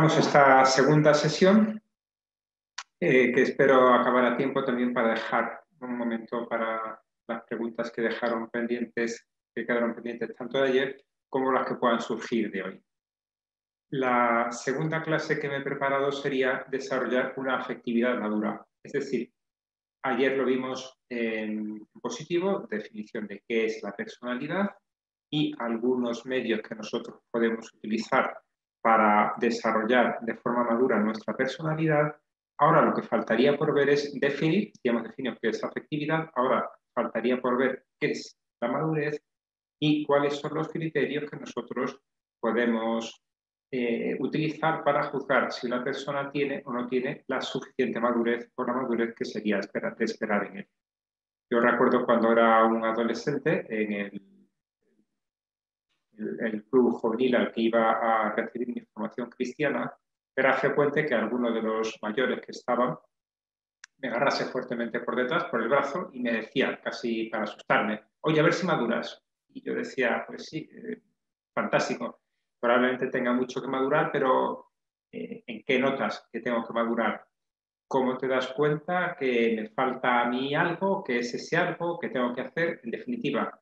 Empezamos esta segunda sesión, que espero acabar a tiempo también para dejar un momento para las preguntas que quedaron pendientes tanto de ayer como las que puedan surgir de hoy. La segunda clase que me he preparado sería desarrollar una afectividad madura. Es decir, ayer lo vimos en positivo, definición de qué es la personalidad y algunos medios que nosotros podemos utilizar para desarrollar de forma madura nuestra personalidad. Ahora lo que faltaría por ver es definir, ya hemos definido qué es afectividad, ahora faltaría por ver qué es la madurez y cuáles son los criterios que nosotros podemos utilizar para juzgar si una persona tiene o no tiene la suficiente madurez o la madurez que sería de esperar en él. Yo recuerdo cuando era un adolescente en el club juvenil al que iba a recibir mi formación cristiana, era frecuente que alguno de los mayores que estaban me agarrase fuertemente por detrás, por el brazo, y me decía, casi para asustarme, oye, a ver si maduras. Y yo decía, pues sí, fantástico, probablemente tenga mucho que madurar, pero ¿en qué notas que tengo que madurar? ¿Cómo te das cuenta que me falta a mí algo, que es ese algo que tengo que hacer? En definitiva,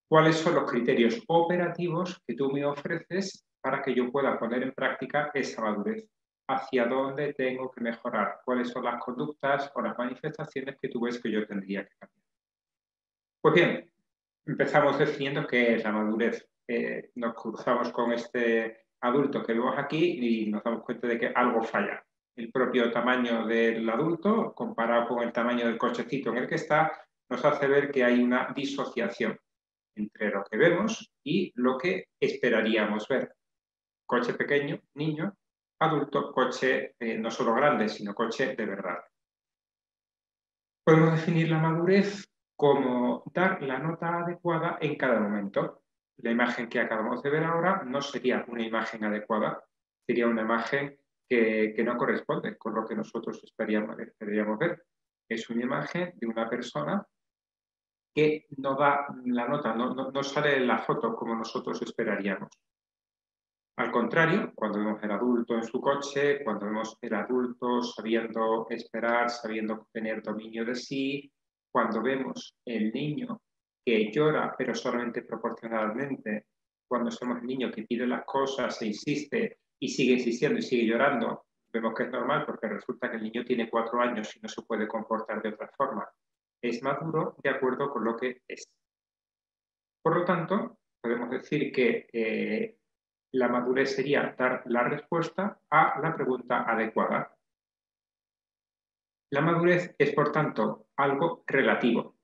¿cuáles son los criterios operativos que tú me ofreces para que yo pueda poner en práctica esa madurez? ¿Hacia dónde tengo que mejorar? ¿Cuáles son las conductas o las manifestaciones que tú ves que yo tendría que cambiar? Pues bien, empezamos definiendo qué es la madurez. Nos cruzamos con este adulto que vemos aquí y nos damos cuenta de que algo falla. El propio tamaño del adulto, comparado con el tamaño del cochecito en el que está, nos hace ver que hay una disociación entre lo que vemos y lo que esperaríamos ver. Coche pequeño, niño; adulto, coche no solo grande, sino coche de verdad. Podemos definir la madurez como dar la nota adecuada en cada momento. La imagen que acabamos de ver ahora no sería una imagen adecuada, sería una imagen que no corresponde con lo que nosotros esperaríamos ver. Es una imagen de una persona que no da la nota, no sale en la foto como nosotros esperaríamos. Al contrario, cuando vemos el adulto en su coche, cuando vemos el adulto sabiendo esperar, sabiendo tener dominio de sí, cuando vemos el niño que llora pero solamente proporcionalmente, cuando somos el niño que pide las cosas e insiste y sigue insistiendo y sigue llorando, vemos que es normal porque resulta que el niño tiene 4 años y no se puede comportar de otra forma. Es maduro de acuerdo con lo que es. Por lo tanto, podemos decir que la madurez sería dar la respuesta a la pregunta adecuada. La madurez es, por tanto, algo relativo.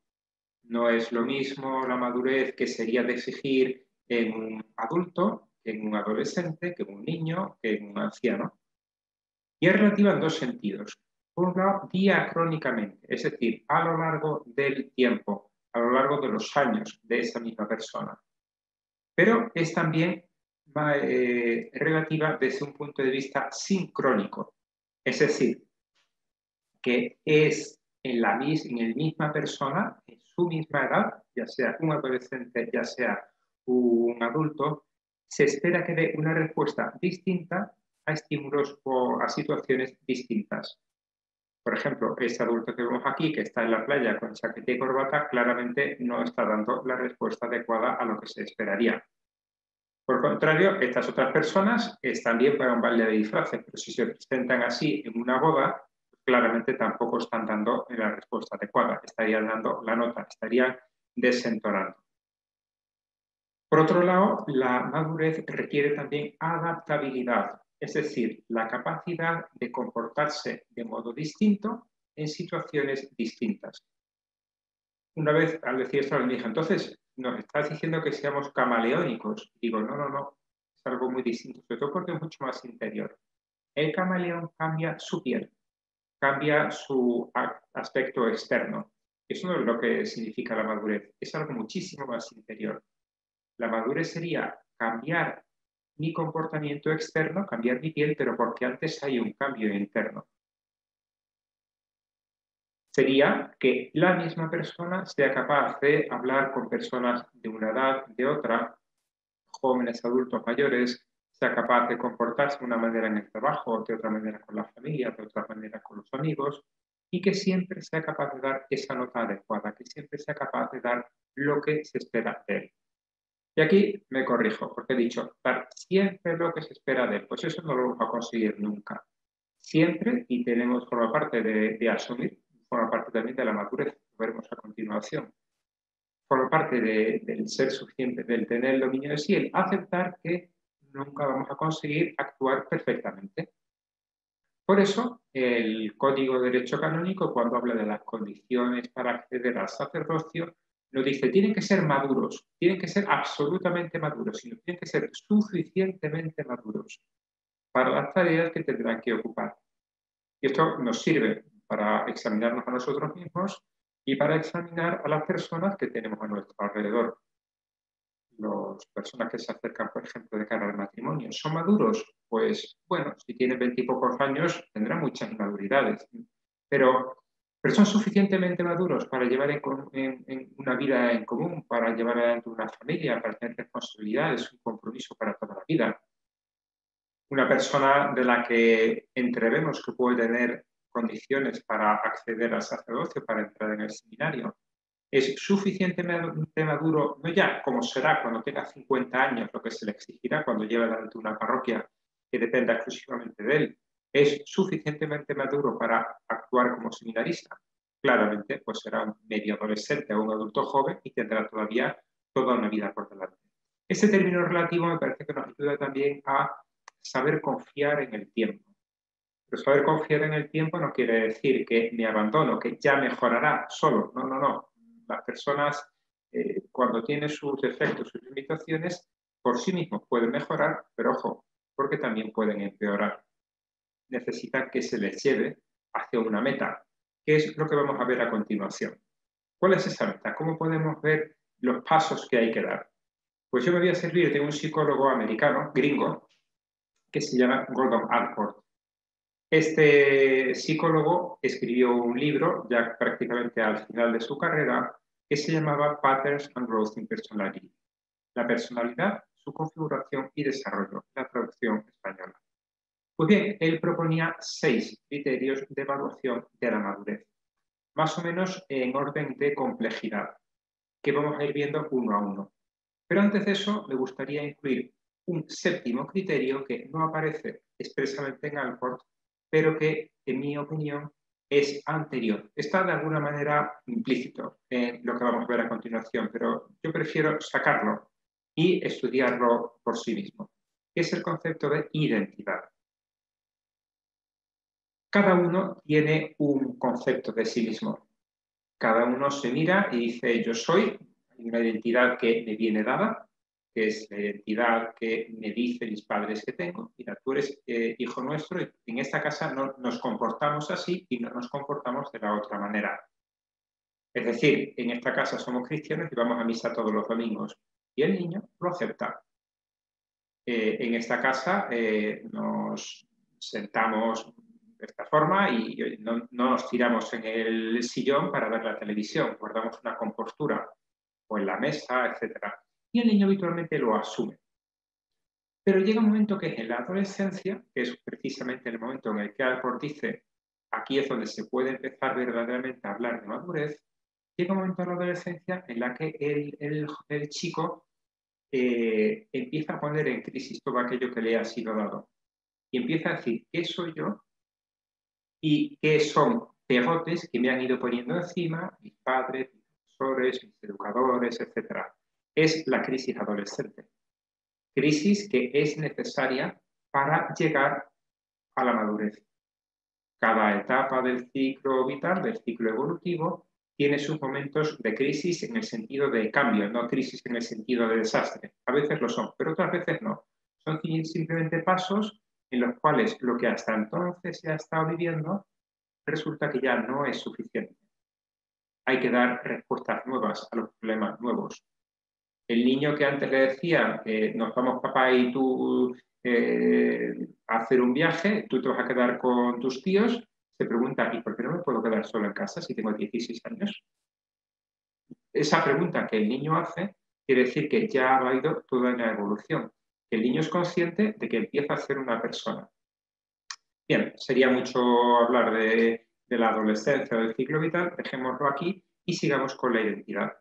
No es lo mismo la madurez que sería de exigir en un adulto, que en un adolescente, que en un niño, que en un anciano. Y es relativa en dos sentidos. Por un lado, diacrónicamente, es decir, a lo largo del tiempo, a lo largo de los años de esa misma persona. Pero es también relativa desde un punto de vista sincrónico, es decir, que es en la misma persona, en su misma edad, ya sea un adolescente, ya sea un adulto, se espera que dé una respuesta distinta a estímulos o a situaciones distintas. Por ejemplo, este adulto que vemos aquí, que está en la playa con chaqueta y corbata, claramente no está dando la respuesta adecuada a lo que se esperaría. Por contrario, estas otras personas están bien para un baile de disfraces, pero si se presentan así en una boda, claramente tampoco están dando la respuesta adecuada, estarían dando la nota, estarían desentonando. Por otro lado, la madurez requiere también adaptabilidad, es decir, la capacidad de comportarse de modo distinto en situaciones distintas. Una vez al decir esto me dijo, entonces, ¿nos estás diciendo que seamos camaleónicos? Digo, no, es algo muy distinto, sobre todo porque es mucho más interior. El camaleón cambia su piel, cambia su aspecto externo. Eso no es lo que significa la madurez, es algo muchísimo más interior. La madurez sería cambiar mi comportamiento externo, cambiar mi piel, pero porque antes hay un cambio interno. Sería que la misma persona sea capaz de hablar con personas de una edad, de otra, jóvenes, adultos, mayores, sea capaz de comportarse de una manera en el trabajo, de otra manera con la familia, de otra manera con los amigos, y que siempre sea capaz de dar esa nota adecuada, que siempre sea capaz de dar lo que se espera de él. Y aquí me corrijo, porque he dicho, dar siempre lo que se espera de él, pues eso no lo vamos a conseguir nunca. Siempre, y forma parte de asumir, forma parte también de la madurez, lo veremos a continuación, forma parte del ser suficiente, del tener el dominio de sí, el aceptar que nunca vamos a conseguir actuar perfectamente. Por eso, el Código de Derecho Canónico, cuando habla de las condiciones para acceder al sacerdocio, nos dice, tienen que ser maduros, tienen que ser absolutamente maduros, sino tienen que ser suficientemente maduros para las tareas que tendrán que ocupar. Y esto nos sirve para examinarnos a nosotros mismos y para examinar a las personas que tenemos a nuestro alrededor. Las personas que se acercan, por ejemplo, de cara al matrimonio, ¿son maduros? Pues bueno, si tienen 20 y pocos años tendrán muchas inmaduridades, pero son suficientemente maduros para llevar en una vida en común, para llevar adelante una familia, para tener responsabilidades, un compromiso para toda la vida. Una persona de la que entrevemos que puede tener condiciones para acceder al sacerdocio, para entrar en el seminario, es suficientemente maduro, no ya como será cuando tenga 50 años, lo que se le exigirá cuando lleve adelante una parroquia que dependa exclusivamente de él, es suficientemente maduro para actuar como seminarista. Claramente, pues será un medio adolescente o un adulto joven y tendrá todavía toda una vida por delante. Este término relativo me parece que nos ayuda también a saber confiar en el tiempo. Pero saber confiar en el tiempo no quiere decir que me abandono, que ya mejorará solo. No, no, no. Las personas, cuando tienen sus defectos, sus limitaciones, por sí mismos pueden mejorar, pero ojo, porque también pueden empeorar. Necesitan que se les lleve hacia una meta, que es lo que vamos a ver a continuación. ¿Cuál es esa meta? ¿Cómo podemos ver los pasos que hay que dar? Pues yo me voy a servir de un psicólogo americano, gringo, que se llama Gordon Allport. Este psicólogo escribió un libro, ya prácticamente al final de su carrera, que se llamaba Patterns and Growth in Personality. La personalidad, su configuración y desarrollo, la traducción española. Pues bien, él proponía 6 criterios de evaluación de la madurez, más o menos en orden de complejidad, que vamos a ir viendo uno a uno. Pero antes de eso, me gustaría incluir un 7º criterio que no aparece expresamente en Allport, pero que, en mi opinión, es anterior. Está de alguna manera implícito en lo que vamos a ver a continuación, pero yo prefiero sacarlo y estudiarlo por sí mismo, que es el concepto de identidad. Cada uno tiene un concepto de sí mismo. Cada uno se mira y dice, yo soy, una identidad que me viene dada, que es la identidad que me dicen mis padres que tengo. Mira, tú eres hijo nuestro y en esta casa no nos comportamos así y no nos comportamos de la otra manera. Es decir, en esta casa somos cristianos y vamos a misa todos los domingos. Y el niño lo acepta. En esta casa nos sentamos de esta forma y no nos tiramos en el sillón para ver la televisión, guardamos una compostura o en la mesa, etc. Y el niño habitualmente lo asume. Pero llega un momento que es en la adolescencia, que es precisamente el momento en el que Allport dice, aquí es donde se puede empezar verdaderamente a hablar de madurez, llega un momento en la adolescencia en la que el chico empieza a poner en crisis todo aquello que le ha sido dado. Y empieza a decir, ¿qué soy yo? Y qué son pegotes que me han ido poniendo encima mis padres, mis profesores, mis educadores, etc. Es la crisis adolescente. Crisis que es necesaria para llegar a la madurez. Cada etapa del ciclo vital, del ciclo evolutivo, tiene sus momentos de crisis en el sentido de cambio, no crisis en el sentido de desastre. A veces lo son, pero otras veces no. Son simplemente pasos en los cuales lo que hasta entonces se ha estado viviendo resulta que ya no es suficiente. Hay que dar respuestas nuevas a los problemas nuevos. El niño que antes le decía que nos vamos papá y tú a hacer un viaje, tú te vas a quedar con tus tíos, se pregunta, ¿y por qué no me puedo quedar solo en casa si tengo 16 años? Esa pregunta que el niño hace quiere decir que ya ha habido toda una evolución. que el niño es consciente de que empieza a ser una persona. Bien, sería mucho hablar de la adolescencia o del ciclo vital, dejémoslo aquí y sigamos con la identidad.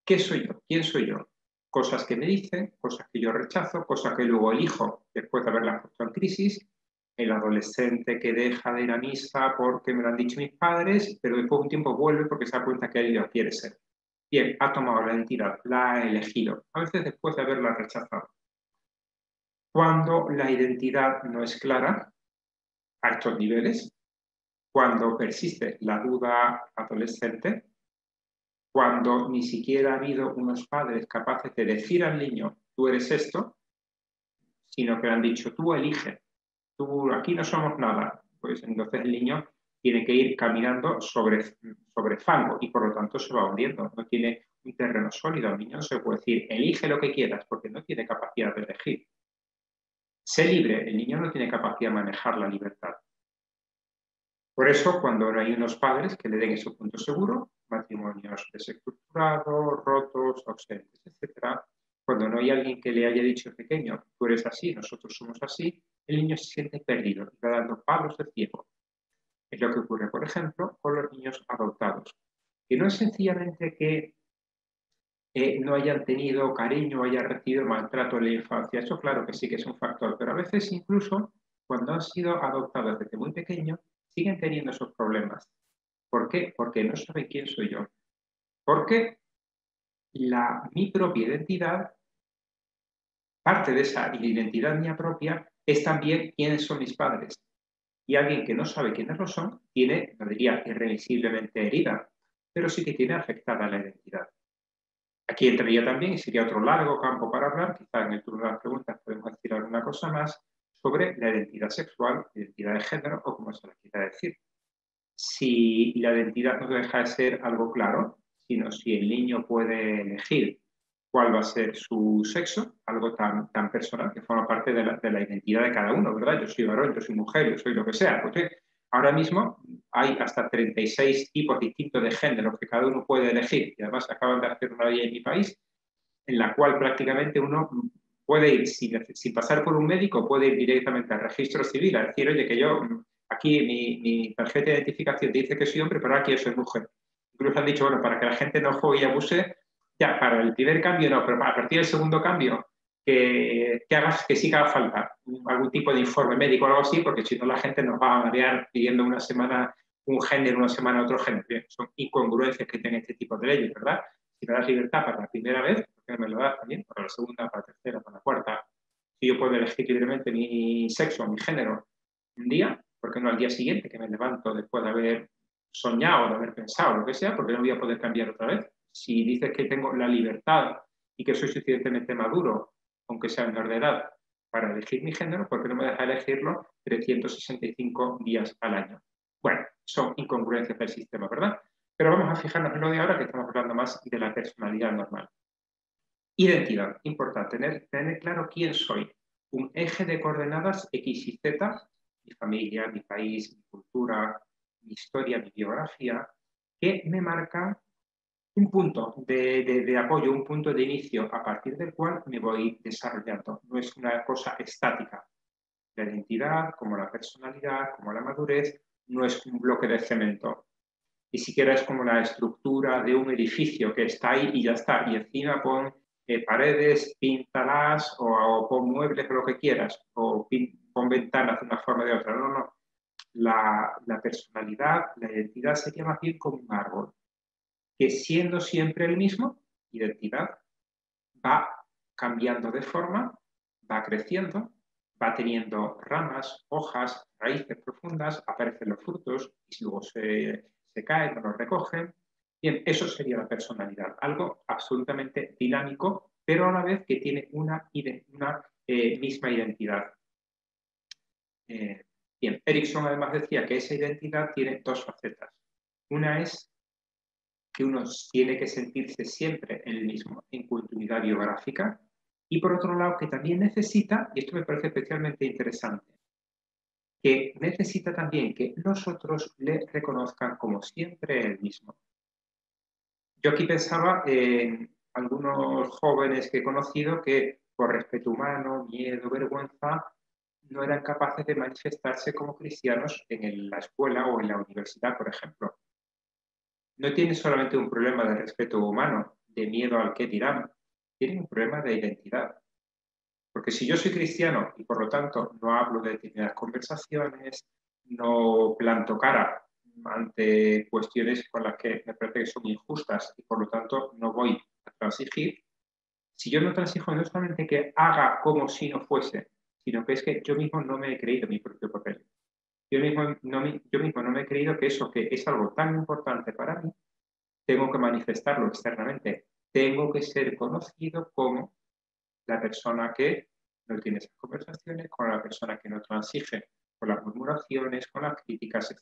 ¿Qué soy yo? ¿Quién soy yo? Cosas que me dicen, cosas que yo rechazo, cosas que luego elijo después de haberlas puesto en crisis. El adolescente que deja de ir a misa porque me lo han dicho mis padres, pero después de un tiempo vuelve porque se da cuenta que él no quiere ser. Bien, ha tomado la identidad, la ha elegido, a veces después de haberla rechazado. Cuando la identidad no es clara a estos niveles, cuando persiste la duda adolescente, cuando ni siquiera ha habido unos padres capaces de decir al niño, tú eres esto, sino que le han dicho, tú elige, tú aquí no somos nada, pues entonces el niño tiene que ir caminando sobre fango y por lo tanto se va hundiendo, no tiene un terreno sólido. Al niño no se puede decir, elige lo que quieras, porque no tiene capacidad de elegir. Sé libre, el niño no tiene capacidad de manejar la libertad. Por eso, cuando no hay unos padres que le den ese punto seguro, matrimonios desestructurados, rotos, ausentes, etc., cuando no hay alguien que le haya dicho pequeño, tú eres así, nosotros somos así, el niño se siente perdido y va dando palos de ciego. Es lo que ocurre, por ejemplo, con los niños adoptados, que no es sencillamente que no hayan tenido cariño o hayan recibido maltrato en la infancia. Eso claro que sí que es un factor, pero a veces incluso cuando han sido adoptados desde muy pequeños siguen teniendo esos problemas. ¿Por qué? Porque no saben quién soy yo. Porque mi propia identidad, parte de esa identidad mía propia, es también quiénes son mis padres. Y alguien que no sabe quiénes lo son, tiene, no diría irremisiblemente herida, pero sí que tiene afectada la identidad. Aquí entraría también, y sería otro largo campo para hablar, quizá en el turno de las preguntas podemos decir alguna cosa más, sobre la identidad sexual, identidad de género o como se le quiera decir. Si la identidad no deja de ser algo claro, sino si el niño puede elegir cuál va a ser su sexo, algo tan personal que forma parte de la identidad de cada uno, ¿verdad? Yo soy varón, yo soy mujer, yo soy lo que sea. Pues ahora mismo hay hasta 36 tipos distintos de géneros que cada uno puede elegir y además acaban de hacer una ley en mi país en la cual prácticamente uno puede ir sin pasar por un médico, puede ir directamente al registro civil a decir, oye, que yo aquí mi tarjeta de identificación dice que soy hombre, pero aquí yo soy mujer. Incluso han dicho, bueno, para que la gente no juegue y abuse, ya, para el primer cambio no, pero a partir del segundo cambio, hagas que sí que haga falta algún tipo de informe médico o algo así, porque si no la gente nos va a marear pidiendo una semana un género, una semana otro género. Bien, son incongruencias que tienen este tipo de leyes, ¿verdad? Si me das libertad para la primera vez, ¿por qué no me lo das también para la segunda, para la tercera, para la cuarta? Si yo puedo elegir libremente mi sexo, mi género, un día, ¿por qué no al día siguiente que me levanto después de haber soñado, de haber pensado, lo que sea, porque no voy a poder cambiar otra vez? Si dices que tengo la libertad y que soy suficientemente maduro, aunque sea menor de edad, para elegir mi género, ¿por qué no me deja elegirlo 365 días al año? Bueno, son incongruencias del sistema, ¿verdad? Pero vamos a fijarnos en lo de ahora, que estamos hablando más de la personalidad normal. Identidad, importante, tener claro quién soy. Un eje de coordenadas X y Z, mi familia, mi país, mi cultura, mi historia, mi biografía, que me marca un punto de apoyo, un punto de inicio a partir del cual me voy desarrollando. No es una cosa estática. La identidad, como la personalidad, como la madurez, no es un bloque de cemento. Ni siquiera es como la estructura de un edificio que está ahí y ya está. Y encima pon paredes, píntalas o pon muebles o lo que quieras. O pon ventanas de una forma o de otra. No, no. La personalidad, la identidad sería más bien como un árbol que siendo siempre el mismo, identidad, va cambiando de forma, va creciendo, va teniendo ramas, hojas, raíces profundas, aparecen los frutos y luego se caen o los recogen. Bien, eso sería la personalidad, algo absolutamente dinámico, pero a la vez que tiene una misma identidad. Bien, Erickson además decía que esa identidad tiene dos facetas. Una es que uno tiene que sentirse siempre el mismo en continuidad biográfica y por otro lado que también necesita, y esto me parece especialmente interesante, que necesita también que los otros le reconozcan como siempre el mismo. Yo aquí pensaba en algunos jóvenes que he conocido que por respeto humano, miedo, vergüenza, no eran capaces de manifestarse como cristianos en la escuela o en la universidad, por ejemplo. No tienen solamente un problema de respeto humano, de miedo al qué dirán, tienen un problema de identidad. Porque si yo soy cristiano y por lo tanto no hablo de determinadas conversaciones, no planto cara ante cuestiones con las que me parece que son injustas y por lo tanto no voy a transigir, si yo no transijo no solamente que haga como si no fuese, sino que es que yo mismo no me he creído mi propio papel. Yo mismo no me he creído que eso que es algo tan importante para mí, tengo que manifestarlo externamente. Tengo que ser conocido como la persona que no tiene esas conversaciones, con la persona que no transige con las murmuraciones, con las críticas, etc.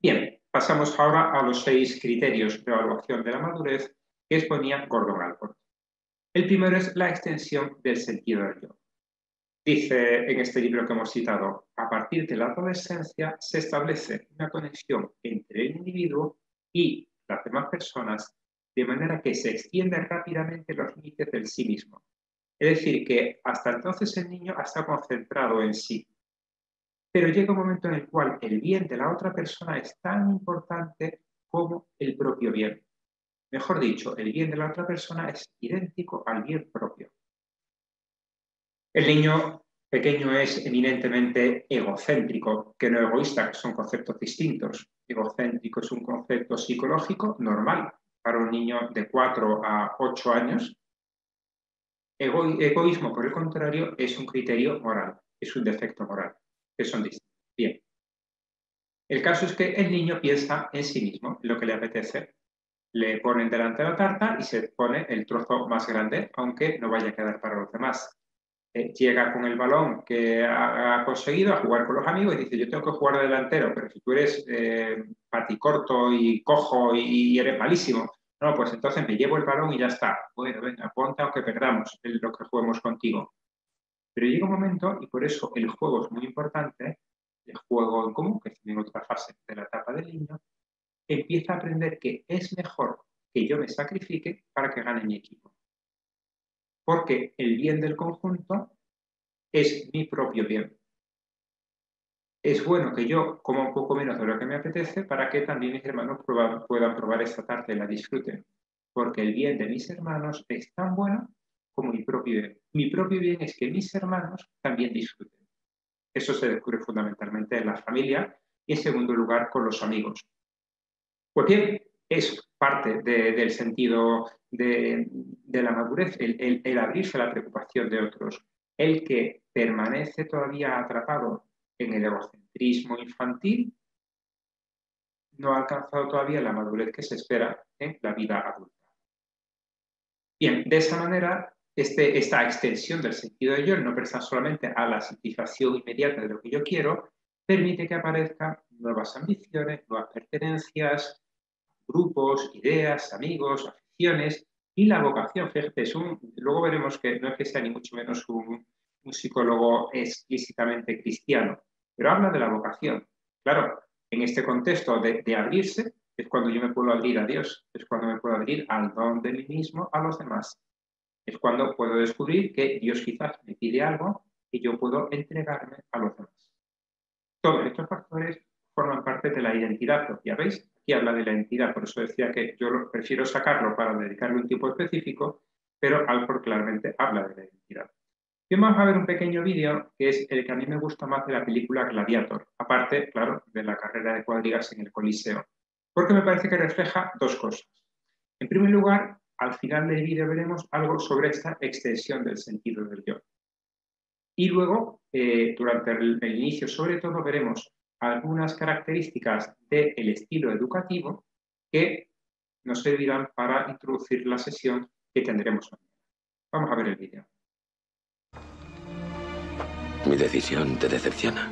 Bien, pasamos ahora a los 6 criterios de evaluación de la madurez que exponía Gordon Allport. El primero es la extensión del sentido del yo. Dice en este libro que hemos citado, a partir de la adolescencia se establece una conexión entre el individuo y las demás personas, de manera que se extienden rápidamente los límites del sí mismo. Es decir, que hasta entonces el niño ha estado concentrado en sí, pero llega un momento en el cual el bien de la otra persona es tan importante como el propio bien. Mejor dicho, el bien de la otra persona es idéntico al bien propio. El niño pequeño es eminentemente egocéntrico, que no egoísta, que son conceptos distintos. Egocéntrico es un concepto psicológico normal para un niño de 4 a 8 años. Egoísmo, por el contrario, es un criterio moral, es un defecto moral, que son distintos. Bien. El caso es que el niño piensa en sí mismo, en lo que le apetece. Le ponen delante la tarta y se pone el trozo más grande, aunque no vaya a quedar para los demás. Llega con el balón que ha conseguido a jugar con los amigos y dice, yo tengo que jugar de delantero, pero si tú eres paticorto y cojo y eres malísimo, no, pues entonces me llevo el balón y ya está. Bueno, venga, ponte aunque perdamos lo que juguemos contigo. Pero llega un momento, y por eso el juego es muy importante, el juego en común, que es también otra fase de la etapa del niño, empieza a aprender que es mejor que yo me sacrifique para que gane mi equipo. Porque el bien del conjunto es mi propio bien. Es bueno que yo coma un poco menos de lo que me apetece para que también mis hermanos puedan probar esta tarta y la disfruten. Porque el bien de mis hermanos es tan bueno como mi propio bien. Mi propio bien es que mis hermanos también disfruten. Eso se descubre fundamentalmente en la familia y en segundo lugar con los amigos. Pues bien, es parte del sentido de la madurez, el abrirse a la preocupación de otros, el que permanece todavía atrapado en el egocentrismo infantil, no ha alcanzado todavía la madurez que se espera en la vida adulta. Bien, de esa manera, esta extensión del sentido de yo, no presta solamente a la satisfacción inmediata de lo que yo quiero, permite que aparezcan nuevas ambiciones, nuevas pertenencias, grupos, ideas, amigos, aficiones y la vocación. Fíjate, luego veremos que no es que sea ni mucho menos un psicólogo explícitamente cristiano, pero habla de la vocación. Claro, en este contexto de abrirse, es cuando yo me puedo abrir a Dios, es cuando me puedo abrir al don de mí mismo a los demás. Es cuando puedo descubrir que Dios quizás me pide algo y yo puedo entregarme a los demás. Todos estos factores forman parte de la identidad propia. ¿Veis? Aquí habla de la identidad, por eso decía que yo prefiero sacarlo para dedicarle un tiempo específico, pero Alford claramente habla de la identidad. Y vamos a ver un pequeño vídeo que es el que a mí me gusta más de la película Gladiator, aparte, claro, de la carrera de cuadrigas en el Coliseo, porque me parece que refleja dos cosas. En primer lugar, al final del vídeo veremos algo sobre esta extensión del sentido del yo. Y luego, durante el inicio, sobre todo, veremos algunas características del estilo educativo que nos servirán para introducir la sesión que tendremos hoy. Vamos a ver el vídeo. ¿Mi decisión te decepciona?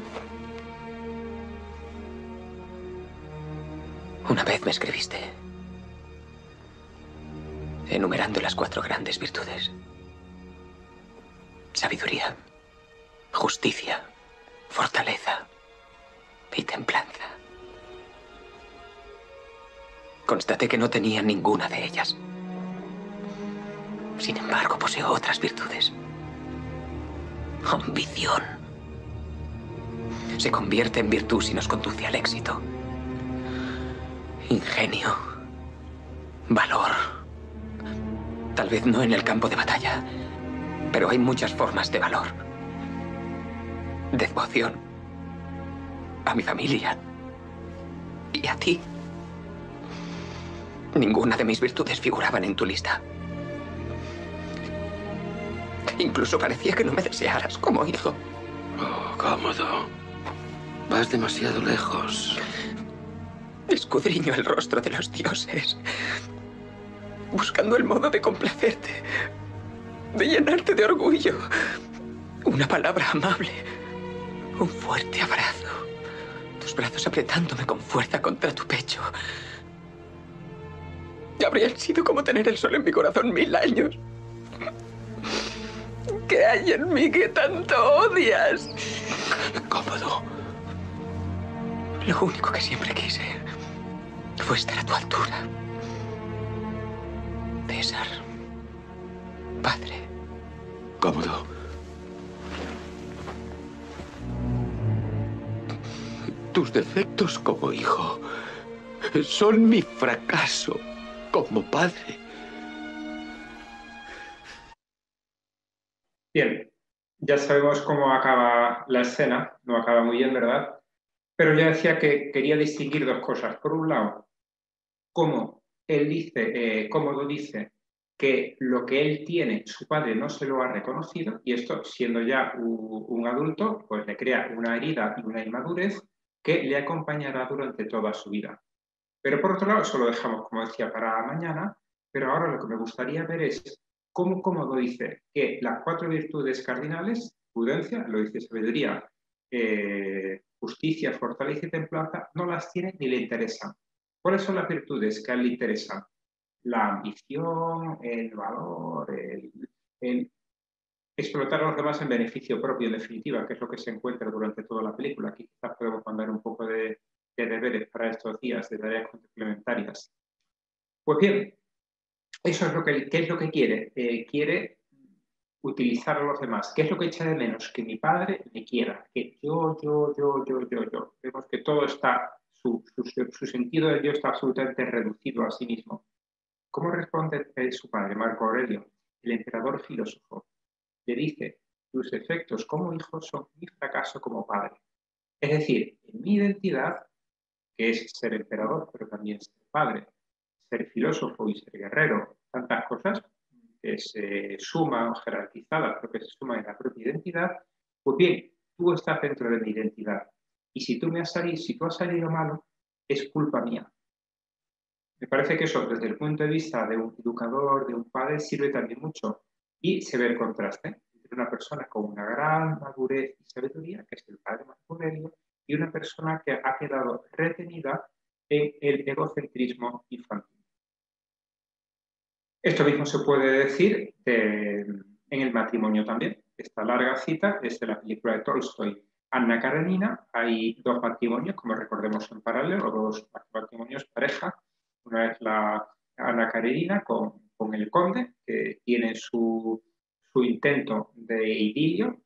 Una vez me escribiste, enumerando las 4 grandes virtudes: sabiduría, justicia, fortaleza y templanza. Constaté que no tenía ninguna de ellas. Sin embargo, poseo otras virtudes. Ambición. Se convierte en virtud si nos conduce al éxito. Ingenio. Valor. Tal vez no en el campo de batalla, pero hay muchas formas de valor. Devoción. A mi familia. Y a ti. Ninguna de mis virtudes figuraban en tu lista. Incluso parecía que no me desearas como hijo. Oh, Cómodo. Vas demasiado lejos. Escudriño el rostro de los dioses, buscando el modo de complacerte, de llenarte de orgullo. Una palabra amable, un fuerte abrazo, tus brazos apretándome con fuerza contra tu pecho. Habrían sido como tener el sol en mi corazón 1000 años. ¿Qué hay en mí que tanto odias? Cómodo. Lo único que siempre quise fue estar a tu altura. César. Padre. Cómodo. Tus defectos como hijo son mi fracaso como padre. Bien, ya sabemos cómo acaba la escena, no acaba muy bien, ¿verdad? Pero yo decía que quería distinguir dos cosas. Por un lado, cómo él dice, Cómodo dice que lo que él tiene, su padre no se lo ha reconocido, y esto, siendo ya un adulto, pues le crea una herida y una inmadurez que le acompañará durante toda su vida. Pero por otro lado, eso lo dejamos, como decía, para mañana, pero ahora lo que me gustaría ver es cómo Cómodo dice que las 4 virtudes cardinales, prudencia, lo dice sabiduría, justicia, fortaleza y templanza, no las tiene ni le interesan. ¿Cuáles son las virtudes que a él le interesan? La ambición, el valor, el explotar a los demás en beneficio propio, en definitiva, que es lo que se encuentra durante toda la película. Aquí quizás podemos mandar un poco de deberes para estos días, de tareas complementarias. Pues bien, eso es ¿qué es lo que quiere? Quiere utilizar a los demás. ¿Qué es lo que echa de menos? Que mi padre me quiera, que yo. Vemos que todo está, su sentido del yo está absolutamente reducido a sí mismo. ¿Cómo responde su padre, Marco Aurelio, el emperador filósofo? Le dice, tus efectos como hijo son mi fracaso como padre. Es decir, en mi identidad, que es ser emperador, pero también ser padre, ser filósofo y ser guerrero, tantas cosas que se suman jerarquizadas, pero que se suman en la propia identidad, pues bien, tú estás dentro de mi identidad. Y si tú has salido malo, es culpa mía. Me parece que eso, desde el punto de vista de un educador, de un padre, sirve también mucho. Y se ve el contraste entre una persona con una gran madurez y sabiduría, que es el padre Marco Aurelio, y una persona que ha quedado retenida en el egocentrismo infantil. Esto mismo se puede decir en el matrimonio también. Esta larga cita es de la película de Tolstoy, Anna Karenina. Hay 2 matrimonios, como recordemos en paralelo, 2 matrimonios pareja. Una es la Anna Karenina con el conde, que tiene su intento de idilio,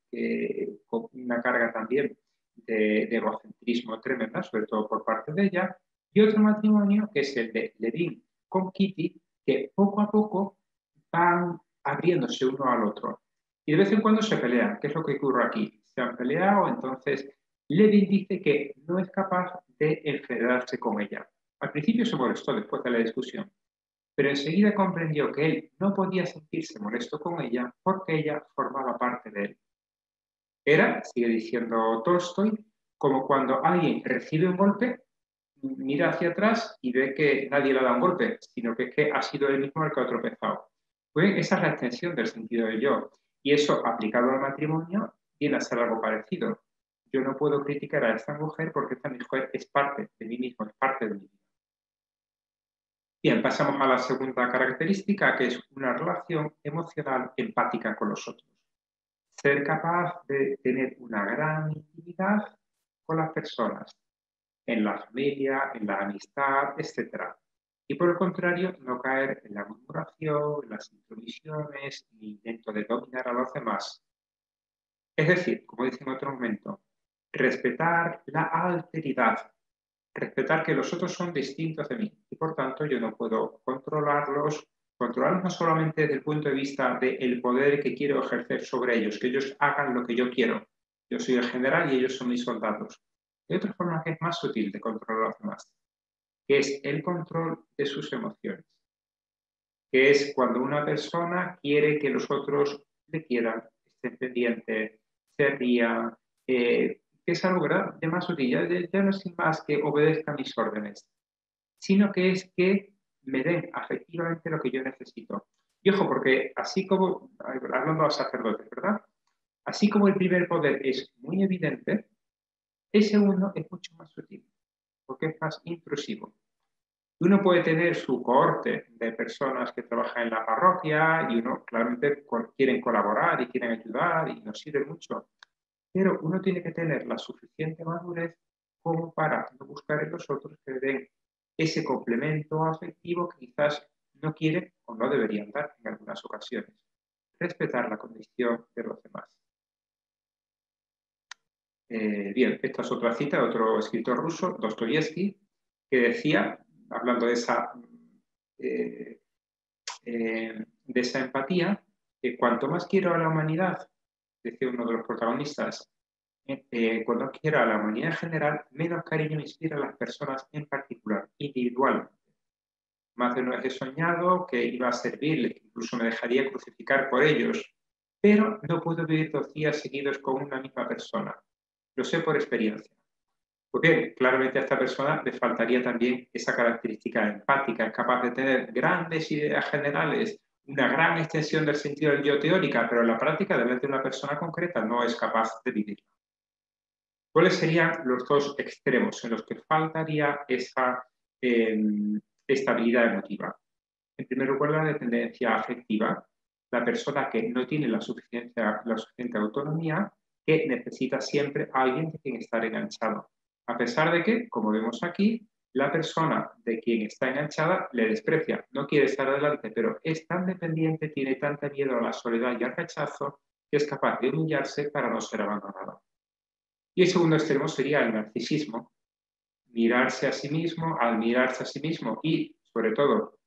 con una carga también de egocentrismo tremenda, sobre todo por parte de ella. Y otro matrimonio, que es el de Levin con Kitty, que poco a poco van abriéndose uno al otro. Y de vez en cuando se pelean. ¿Qué es lo que ocurre aquí? Se han peleado, entonces Levin dice que no es capaz de enfredarse con ella. Al principio se molestó después de la discusión, pero enseguida comprendió que él no podía sentirse molesto con ella porque ella formaba parte de él. Era, sigue diciendo Tolstoy, como cuando alguien recibe un golpe, mira hacia atrás y ve que nadie le ha dado un golpe, sino que es que ha sido él mismo el que ha tropezado. Pues esa es la extensión del sentido del yo. Y eso, aplicado al matrimonio, viene a ser algo parecido. Yo no puedo criticar a esta mujer porque esta mujer es parte de mí mismo, es parte de mi vida. Bien, pasamos a la segunda característica, que es una relación emocional empática con los otros. Ser capaz de tener una gran intimidad con las personas, en la familia, en la amistad, etc. Y por el contrario, no caer en la murmuración, en las intromisiones, ni intento de dominar a los demás. Es decir, como dije en otro momento, respetar la alteridad, respetar que los otros son distintos de mí y por tanto yo no puedo controlarlos no solamente desde el punto de vista del poder que quiero ejercer sobre ellos, que ellos hagan lo que yo quiero. Yo soy el general y ellos son mis soldados. Hay otra forma que es más sutil de controlar a los demás, que es el control de sus emociones, que es cuando una persona quiere que los otros le quieran, estén pendientes, se rían, que es algo, ¿verdad?, de más sutil. Ya no es más que obedezca mis órdenes, sino que es que me den afectivamente lo que yo necesito. Y ojo, porque así como, hablando a sacerdotes, ¿verdad? Así como el primer poder es muy evidente, el segundo es mucho más sutil, porque es más intrusivo. Uno puede tener su cohorte de personas que trabajan en la parroquia y uno claramente quieren colaborar y quieren ayudar y nos sirve mucho, pero uno tiene que tener la suficiente madurez como para no buscar en los otros que le den ese complemento afectivo que quizás no quieren o no deberían dar en algunas ocasiones. Respetar la condición de los demás. Bien, esta es otra cita de otro escritor ruso, Dostoyevsky, que decía, hablando de esa empatía, que cuanto más quiero a la humanidad, decía uno de los protagonistas, cuando quiero a la humanidad en general, menos cariño me inspira a las personas en particular, individualmente. Más de una vez he soñado que iba a servirles, incluso me dejaría crucificar por ellos, pero no puedo vivir 2 días seguidos con una misma persona. Lo sé por experiencia. Pues bien, claramente a esta persona le faltaría también esa característica empática, es capaz de tener grandes ideas generales, una gran extensión del sentido del yo teórica, pero en la práctica, delante de una persona concreta, no es capaz de vivirla. ¿Cuáles serían los dos extremos en los que faltaría esa estabilidad emotiva? En primer lugar, la dependencia afectiva, la persona que no tiene la suficiente autonomía, que necesita siempre a alguien de quien estar enganchado. A pesar de que, como vemos aquí, la persona de quien está enganchada le desprecia, no quiere estar adelante, pero es tan dependiente, tiene tanto miedo a la soledad y al rechazo, que es capaz de humillarse para no ser abandonada. Y el segundo extremo sería el narcisismo, mirarse a sí mismo, admirarse a sí mismo y, sobre todo,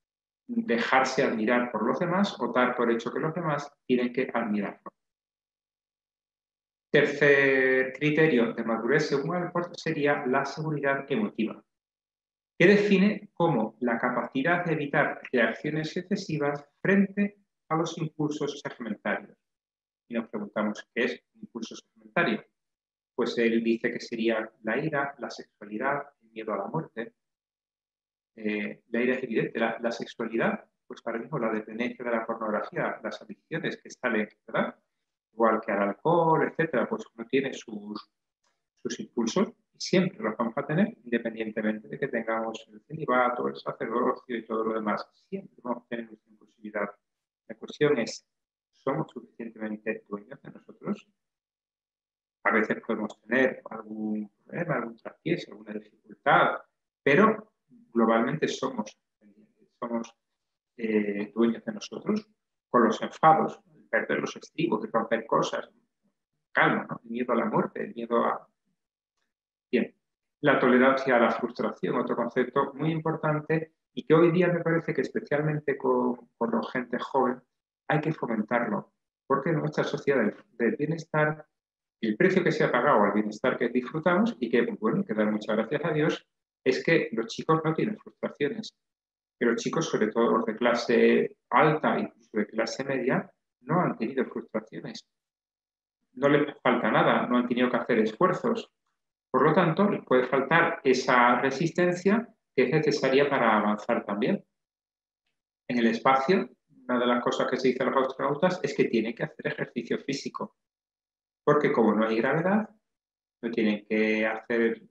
dejarse admirar por los demás o dar por hecho que los demás tienen que admirarlo. Tercer criterio de madurez, según Alport, sería la seguridad emotiva, que define como la capacidad de evitar reacciones excesivas frente a los impulsos segmentarios. Y nos preguntamos, ¿qué es un impulso segmentario? Pues él dice que sería la ira, la sexualidad, el miedo a la muerte. La ira es evidente, la sexualidad, pues ahora mismo la dependencia de la pornografía, las adicciones que salen, ¿verdad? Igual que al alcohol, etcétera, pues uno tiene sus impulsos y siempre los vamos a tener, independientemente de que tengamos el celibato, el sacerdocio y todo lo demás. Siempre vamos a tener nuestra impulsividad. La cuestión es, ¿somos suficientemente dueños de nosotros? A veces podemos tener algún problema, algún traspiés, alguna dificultad, pero globalmente somos dueños de nosotros, con los enfados, el perder los estribos, de romper cosas, calma, ¿no? El miedo a la muerte, el miedo a... Bien, la tolerancia a la frustración, otro concepto muy importante y que hoy día me parece que especialmente con la gente joven hay que fomentarlo, porque en nuestra sociedad del bienestar, el precio que se ha pagado al bienestar que disfrutamos y que, bueno, que dar muchas gracias a Dios, es que los chicos no tienen frustraciones. Que los chicos, sobre todo los de clase alta, incluso de clase media, no han tenido frustraciones. No les falta nada, no han tenido que hacer esfuerzos. Por lo tanto, les puede faltar esa resistencia que es necesaria para avanzar también. En el espacio, una de las cosas que se dice a los astronautas es que tienen que hacer ejercicio físico, porque como no hay gravedad, no tienen que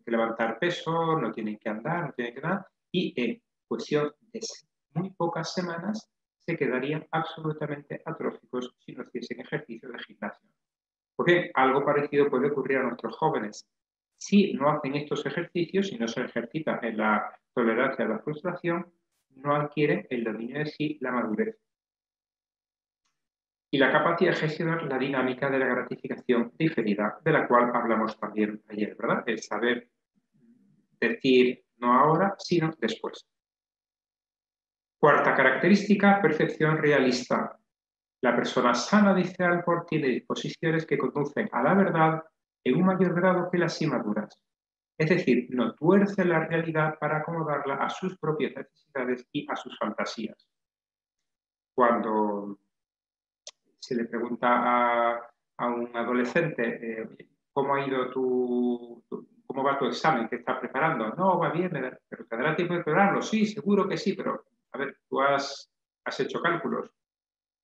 levantar peso, no tienen que andar, no tienen que nada, y en cuestión de muy pocas semanas se quedarían absolutamente atróficos si no hiciesen ejercicio de gimnasio. Porque algo parecido puede ocurrir a nuestros jóvenes. Si no hacen estos ejercicios, si no se ejercitan en la tolerancia a la frustración, no adquieren el dominio de sí, la madurez. Y la capacidad de gestionar la dinámica de la gratificación diferida, de la cual hablamos también ayer, ¿verdad? El saber decir no ahora, sino después. Cuarta característica, percepción realista. La persona sana, dice Alport, tiene disposiciones que conducen a la verdad en un mayor grado que las inmaduras. Es decir, no tuerce la realidad para acomodarla a sus propias necesidades y a sus fantasías. Cuando se le pregunta a un adolescente ¿cómo ha ido cómo va tu examen que estás preparando? No, va bien, pero ¿tendrá tiempo de prepararlo? Sí, seguro que sí, pero a ver, tú has hecho cálculos.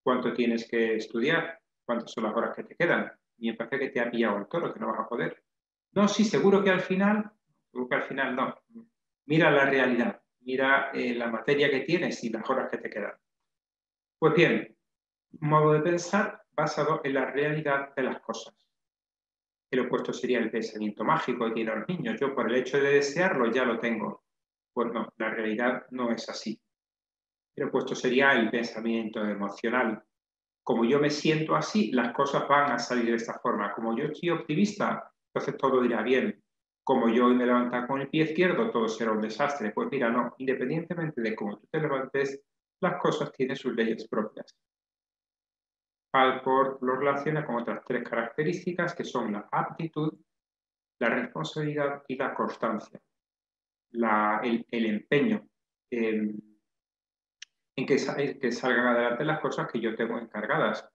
¿Cuánto tienes que estudiar? ¿Cuántas son las horas que te quedan? Y me parece que te ha pillado el toro, que no vas a poder. No, sí, seguro que al final no. Mira la realidad, mira la materia que tienes y las horas que te quedan. Pues bien, modo de pensar basado en la realidad de las cosas. El opuesto sería el pensamiento mágico que tienen los niños. Yo por el hecho de desearlo ya lo tengo. Pues no, la realidad no es así. El opuesto sería el pensamiento emocional. Como yo me siento así, las cosas van a salir de esta forma. Como yo estoy optimista, entonces todo irá bien. Como yo hoy me levanto con el pie izquierdo, todo será un desastre. Pues mira, no, independientemente de cómo tú te levantes, las cosas tienen sus leyes propias. Alport lo relaciona con otras tres características que son la aptitud, la responsabilidad y la constancia. El empeño en que salgan adelante las cosas que yo tengo encargadas.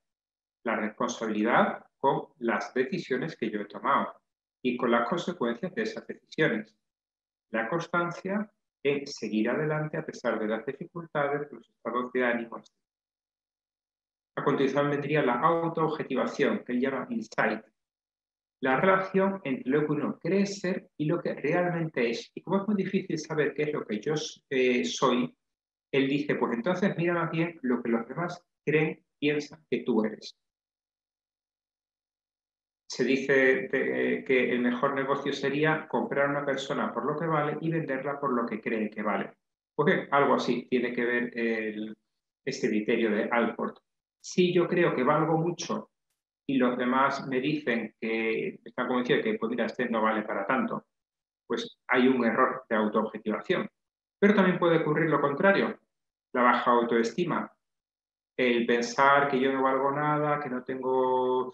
La responsabilidad con las decisiones que yo he tomado y con las consecuencias de esas decisiones. La constancia en seguir adelante a pesar de las dificultades, los estados de ánimo. A continuación vendría la autoobjetivación, que él llama insight. La relación entre lo que uno cree ser y lo que realmente es. Y como es muy difícil saber qué es lo que yo soy, él dice, pues entonces mira más bien lo que los demás creen, piensan que tú eres. Se dice que el mejor negocio sería comprar a una persona por lo que vale y venderla por lo que cree que vale. Pues algo así tiene que ver este criterio de Alport. Si yo creo que valgo mucho y los demás me dicen que están convencidos de que, pues mira, este no vale para tanto, pues hay un error de autoobjetivación. Pero también puede ocurrir lo contrario, la baja autoestima, el pensar que yo no valgo nada, que no tengo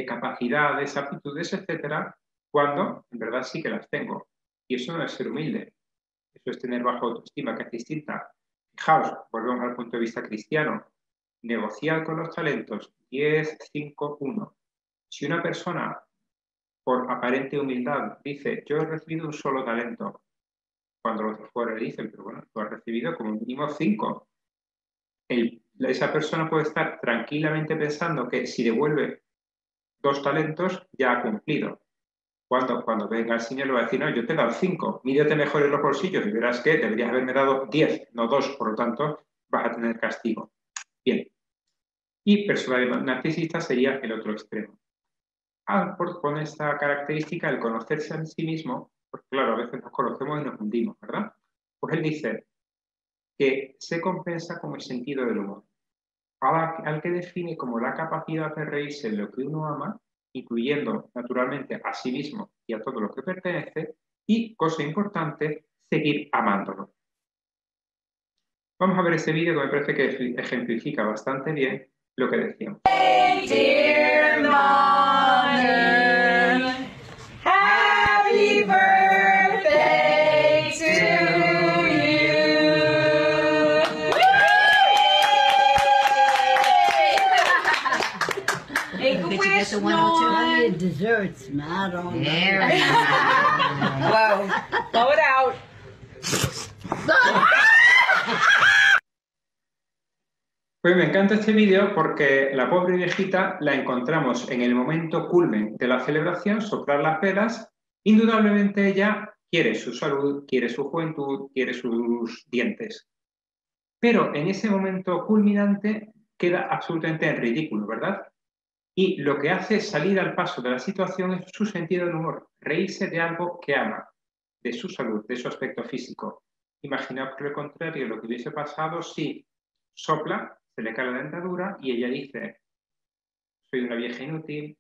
capacidades, aptitudes, etcétera, cuando en verdad sí que las tengo. Y eso no es ser humilde, eso es tener baja autoestima, que es distinta. Fijaos, volvemos al punto de vista cristiano, negociar con los talentos 10, 5, 1. Si una persona, por aparente humildad, dice, yo he recibido un solo talento, cuando los de fuera le dicen, pero bueno, tú has recibido como mínimo 5. Esa persona puede estar tranquilamente pensando que si devuelve 2 talentos, ya ha cumplido. Cuando venga el señor le va a decir, no, yo te he dado 5, mírate mejor en los bolsillos y verás que deberías haberme dado 10, no 2, por lo tanto, vas a tener castigo. Bien. Y personalidad narcisista sería el otro extremo. Alport pone esta característica, el conocerse a sí mismo, porque claro, a veces nos conocemos y nos hundimos, ¿verdad? Pues él dice que se compensa con el sentido del humor, al que define como la capacidad de reírse en lo que uno ama, incluyendo naturalmente a sí mismo y a todo lo que pertenece, y, cosa importante, seguir amándolo. Vamos a ver este vídeo que me parece que ejemplifica bastante bien lo que decíamos. Hey, dear mother, happy birthday to you. Make a Did you get wish, the 102? Dawn. Desserts, Madam. Very nice. Whoa, blow it out. Pues me encanta este vídeo porque la pobre viejita la encontramos en el momento culmen de la celebración, soplar las velas. Indudablemente ella quiere su salud, quiere su juventud, quiere sus dientes. Pero en ese momento culminante queda absolutamente en ridículo, ¿verdad? Y lo que hace salir al paso de la situación es su sentido del humor, reírse de algo que ama, de su salud, de su aspecto físico. Imaginaos por el contrario lo que hubiese pasado si sopla, se le cae la dentadura y ella dice: soy una vieja inútil,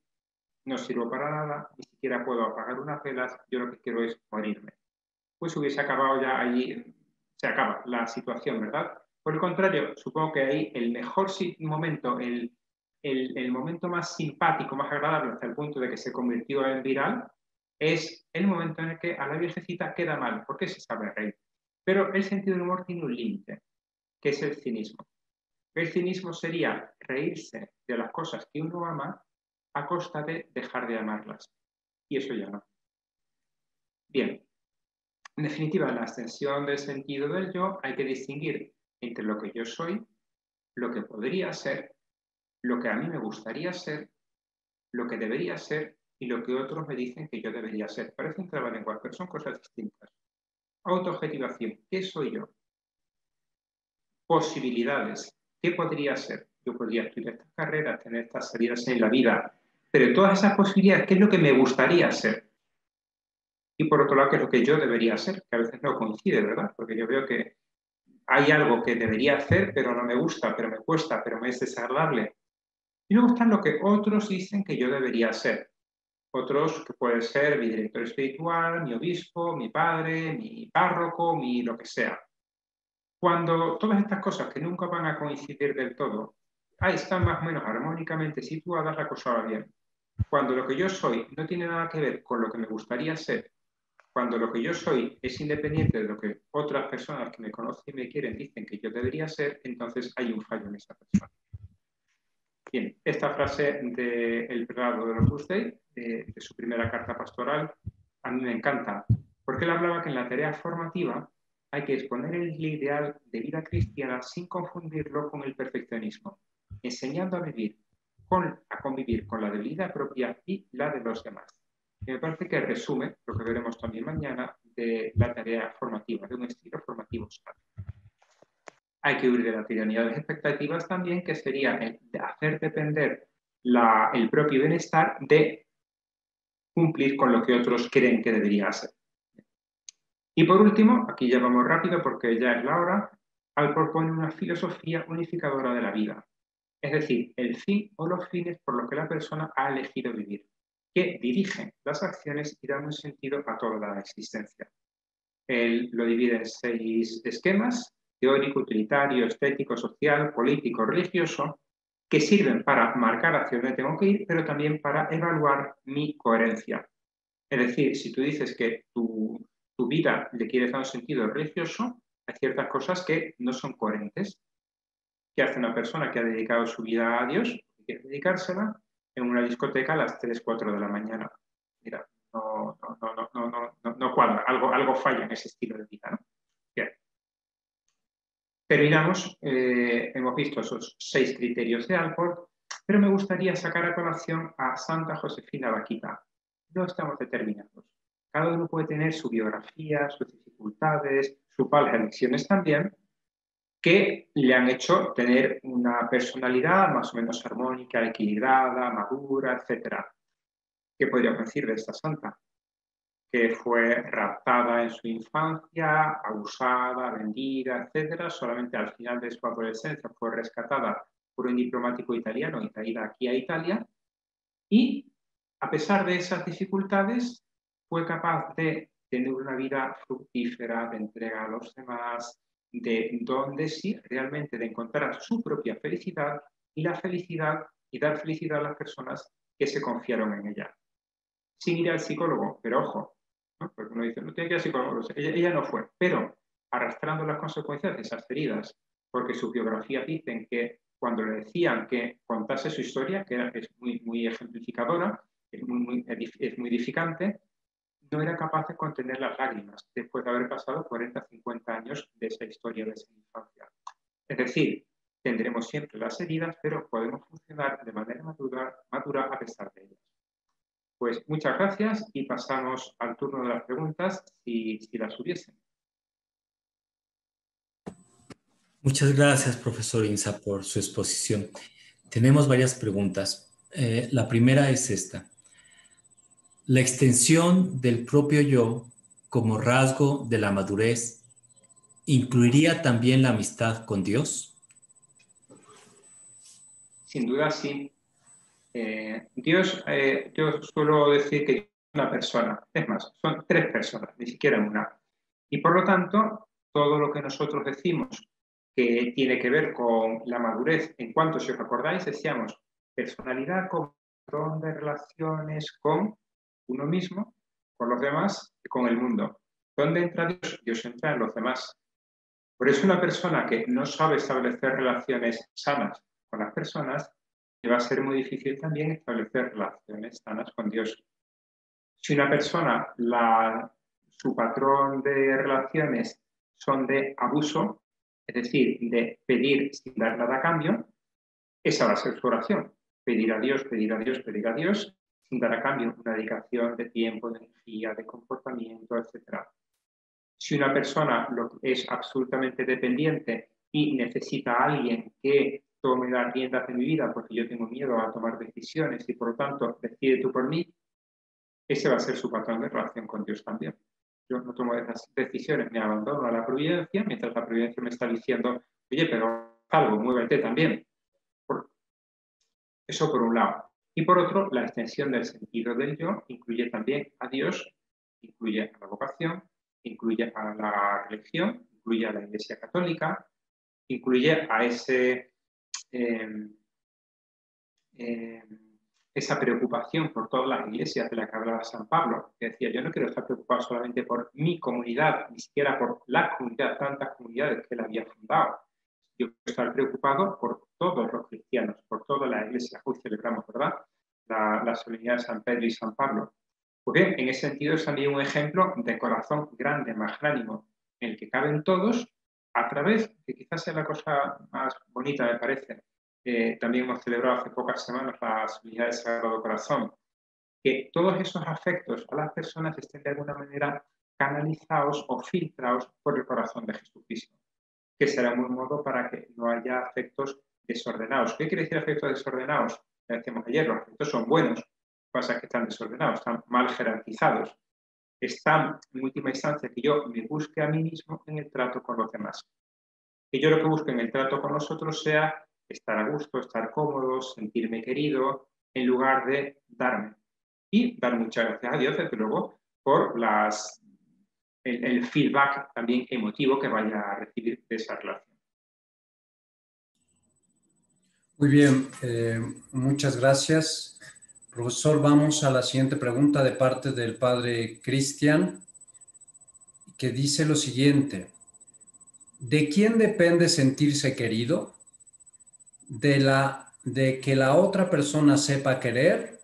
no sirvo para nada, ni siquiera puedo apagar unas velas, yo lo que quiero es morirme. Pues hubiese acabado ya allí, se acaba la situación, ¿verdad? Por el contrario, supongo que ahí el mejor momento, el momento más simpático, más agradable, hasta el punto de que se convirtió en viral, es el momento en el que a la viejecita queda mal, porque se sabe reír. Pero el sentido del humor tiene un límite, que es el cinismo. El cinismo sería reírse de las cosas que uno ama a costa de dejar de amarlas. Y eso ya no. Bien, en definitiva, en la extensión del sentido del yo hay que distinguir entre lo que yo soy, lo que podría ser, lo que a mí me gustaría ser, lo que debería ser y lo que otros me dicen que yo debería ser. Parecen trabalenguas, pero son cosas distintas. Autoobjetivación, ¿qué soy yo? Posibilidades, ¿qué podría ser? Yo podría estudiar estas carreras, tener estas salidas en la vida, pero todas esas posibilidades, ¿qué es lo que me gustaría ser? Y por otro lado, ¿qué es lo que yo debería ser? Que a veces no coincide, ¿verdad? Porque yo veo que hay algo que debería hacer, pero no me gusta, pero me cuesta, pero me es desagradable. Y luego están lo que otros dicen que yo debería ser. Otros que puede ser mi director espiritual, mi obispo, mi padre, mi párroco, mi lo que sea. Cuando todas estas cosas que nunca van a coincidir del todo, ahí están más o menos armónicamente situadas, la cosa va bien. Cuando lo que yo soy no tiene nada que ver con lo que me gustaría ser, cuando lo que yo soy es independiente de lo que otras personas que me conocen y me quieren dicen que yo debería ser, entonces hay un fallo en esa persona. Bien, esta frase del prelado de Opus Dei, de su primera carta pastoral, a mí me encanta, porque él hablaba que en la tarea formativa hay que exponer el ideal de vida cristiana sin confundirlo con el perfeccionismo, enseñando a convivir con la debilidad propia y la de los demás. Y me parece que resume lo que veremos también mañana de la tarea formativa, de un estilo formativo sano. Hay que huir de la tiranía de las expectativas también, que sería el de hacer depender el propio bienestar de cumplir con lo que otros creen que debería ser. Y por último, aquí ya vamos rápido porque ya es la hora, al proponer una filosofía unificadora de la vida. Es decir, el fin o los fines por los que la persona ha elegido vivir, que dirigen las acciones y dan un sentido a toda la existencia. Él lo divide en 6 esquemas: teórico, utilitario, estético, social, político, religioso, que sirven para marcar hacia dónde tengo que ir, pero también para evaluar mi coherencia. Es decir, si tú dices que tu vida le quieres dar un sentido religioso, hay ciertas cosas que no son coherentes. ¿Qué hace una persona que ha dedicado su vida a Dios, que quiere dedicársela, en una discoteca a las 3, 4 de la mañana? Mira, no cuadra, algo falla en ese estilo de vida, ¿no? Bien. Terminamos, hemos visto esos 6 criterios de Alport, pero me gustaría sacar a colación a Santa Josefina Bakhita. No estamos determinados. Cada uno puede tener su biografía, sus dificultades, sus malas elecciones también, que le han hecho tener una personalidad más o menos armónica, equilibrada, madura, etc. ¿Qué podríamos decir de esta santa? Que fue raptada en su infancia, abusada, vendida, etc. Solamente al final de su adolescencia fue rescatada por un diplomático italiano y traída aquí a Italia. Y a pesar de esas dificultades, fue capaz de tener una vida fructífera, de entrega a los demás, de donde sí, realmente de encontrar su propia felicidad y la felicidad y dar felicidad a las personas que se confiaron en ella. Sin ir al psicólogo, pero ojo, ¿no? Porque uno dice, no tiene que ir al psicólogo, ella no fue, pero arrastrando las consecuencias de esas heridas, porque sus biografías dicen que cuando le decían que contase su historia, que es muy ejemplificadora, es muy edificante, no era capaz de contener las lágrimas después de haber pasado 40, 50 años de esa historia, de esa infancia. Es decir, tendremos siempre las heridas, pero podemos funcionar de manera madura a pesar de ellas. Pues muchas gracias y pasamos al turno de las preguntas, si las hubiesen. Muchas gracias, profesor Insa, por su exposición. Tenemos varias preguntas. La primera es esta. La extensión del propio yo como rasgo de la madurez ¿incluiría también la amistad con Dios? Sin duda sí. Dios, yo suelo decir que es una persona, es más, son 3 personas, ni siquiera una. Y por lo tanto, todo lo que nosotros decimos que tiene que ver con la madurez, en cuanto, si os acordáis, decíamos personalidad como patrón de relaciones con uno mismo, con los demás y con el mundo. ¿Dónde entra Dios? Dios entra en los demás. Por eso una persona que no sabe establecer relaciones sanas con las personas, le va a ser muy difícil también establecer relaciones sanas con Dios. Si una persona, su patrón de relaciones son de abuso, es decir, de pedir sin dar nada a cambio, esa va a ser su oración. Pedir a Dios, pedir a Dios, pedir a Dios, sin dar a cambio una dedicación de tiempo, de energía, de comportamiento, etc. Si una persona es absolutamente dependiente y necesita a alguien que tome las riendas de mi vida porque yo tengo miedo a tomar decisiones y por lo tanto decide tú por mí, ese va a ser su patrón de relación con Dios también. Yo no tomo esas decisiones, me abandono a la providencia, mientras la providencia me está diciendo, oye, pero algo, muévete también. Eso por un lado. Y por otro, la extensión del sentido del yo incluye también a Dios, incluye a la vocación, incluye a la religión, incluye a la Iglesia Católica, incluye a esa preocupación por todas las iglesias de la que hablaba San Pablo, que decía, yo no quiero estar preocupado solamente por mi comunidad, ni siquiera por la comunidad, tantas comunidades que él había fundado. Yo quiero estar preocupado por todos los cristianos, por toda la iglesia. Hoy celebramos, ¿verdad?, la solemnidad de San Pedro y San Pablo. Pues bien, en ese sentido es también un ejemplo de corazón grande, magnánimo, en el que caben todos, a través, que quizás sea la cosa más bonita, me parece, también hemos celebrado hace pocas semanas la solemnidad del Sagrado Corazón, que todos esos afectos a las personas estén de alguna manera canalizados o filtrados por el corazón de Jesucristo, que será un buen modo para que no haya afectos desordenados. ¿Qué quiere decir afectos desordenados? Ya decíamos ayer, los afectos son buenos, pasa que están desordenados, están mal jerarquizados. Están, en última instancia, que yo me busque a mí mismo en el trato con los demás. Que yo lo que busque en el trato con los otros sea estar a gusto, estar cómodo, sentirme querido, en lugar de darme. Y dar muchas gracias a Dios, desde luego, por el feedback también emotivo que vaya a recibir de esa relación. Muy bien, muchas gracias. Profesor, vamos a la siguiente pregunta de parte del padre Cristian, que dice lo siguiente. ¿De quién depende sentirse querido? ¿De que la otra persona sepa querer